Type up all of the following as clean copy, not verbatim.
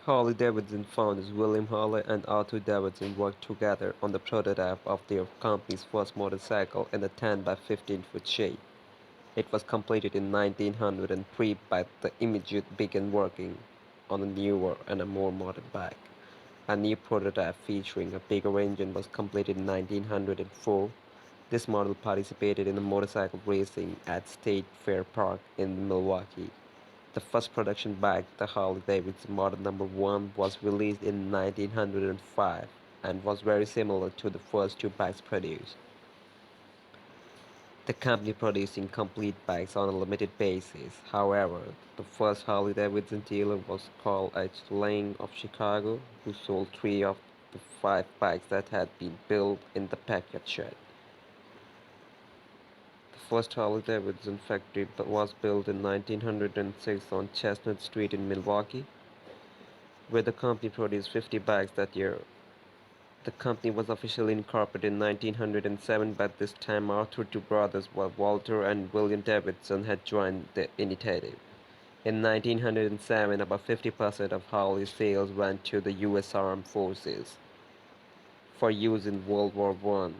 Harley Davidson founders William Harley and Arthur Davidson worked together on the prototype of their company's first motorcycle in a 10 by 15-foot shape. It was completed in 1903, but the immediate began working on a newer and a more modern bike. A new prototype featuring a bigger engine was completed in 1904. This model participated in the motorcycle racing at State Fair Park in Milwaukee. The first production bike, the Harley Davidson Model Number 1, was released in 1905 and was very similar to the first two bikes produced. The company producing complete bikes on a limited basis. However, the first Harley Davidson dealer was Carl H. Lang of Chicago, who sold three of the five bikes that had been built in the backyard shed. The first Harley Davidson factory was built in 1906 on Chestnut Street in Milwaukee, where the company produced 50 bikes that year. The company was officially incorporated in 1907, but this time Arthur two brothers, Walter and William Davidson, had joined the initiative. In 1907, about 50% of Harley's sales went to the U.S. Armed Forces for use in World War I.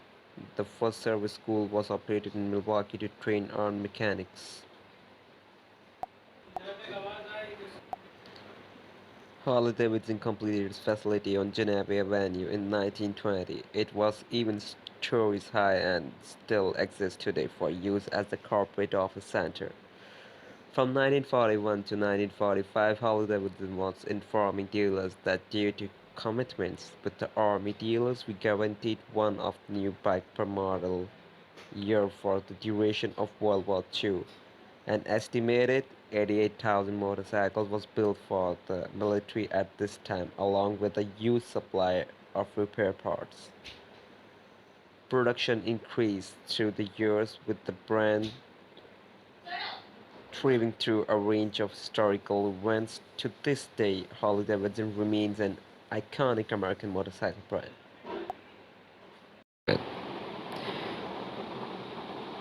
The first service school was operated in Milwaukee to train armed mechanics. Harley Davidson completed its facility on Geneva Avenue in 1920. It was even stories high and still exists today for use as the corporate office center. From 1941 to 1945, Harley Davidson was informing dealers that due to commitments with the Army, dealers were guaranteed one of new bike per model year for the duration of World War II. An estimated 88,000 motorcycles was built for the military at this time, along with a huge supply of repair parts. Production increased through the years with the brand thriving through a range of historical events. To this day, Harley Davidson remains an iconic American motorcycle brand.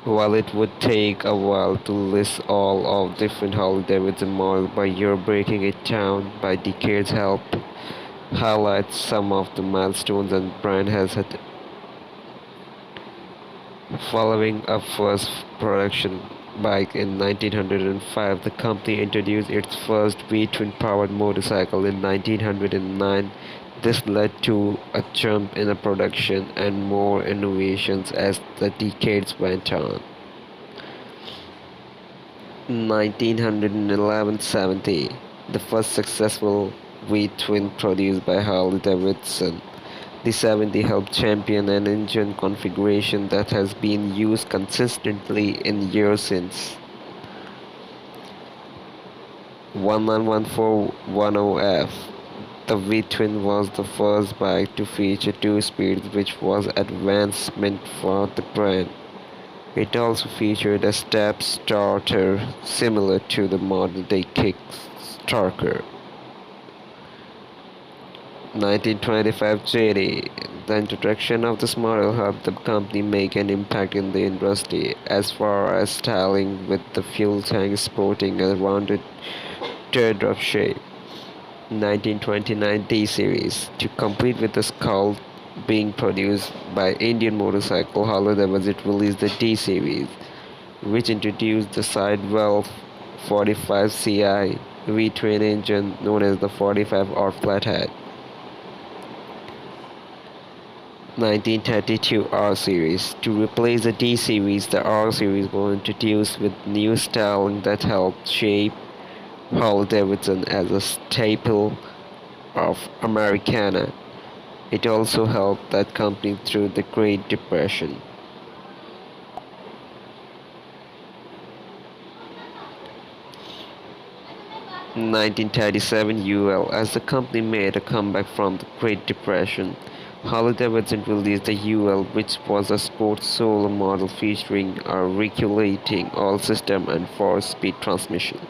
While it would take a while to list all of different Harley Davidson models by year, breaking it down by decades help highlight some of the milestones and brand has had. Following a first production bike in 1905, the company introduced its first V-twin powered motorcycle in 1909. This led to a jump in the production and more innovations as the decades went on. 1911-70, the first successful V-twin produced by Harley Davidson. The 70 helped champion an engine configuration that has been used consistently in years since. 1914-10F. The V-twin was the first bike to feature two speeds, which was advancement for the brand. It also featured a step starter similar to the modern-day Kickstarter. 1925 JD. The introduction of this model helped the company make an impact in the industry as far as styling, with the fuel tank sporting a rounded teardrop shape. 1929 D series. To compete with the Skull being produced by Indian Motorcycle, Harley Davidson released the D series, which introduced the sidewell 45 CI V-twin engine known as the 45 or flathead. 1932 R series. To replace the D series, the R series was introduced with new styling that helped shape Harley Davidson as a staple of Americana. It also helped that company through the Great Depression. 1937 UL. As the company made a comeback from the Great Depression, Harley Davidson released the UL, which was a sports solo model featuring a regulating oil system and 4-speed transmission.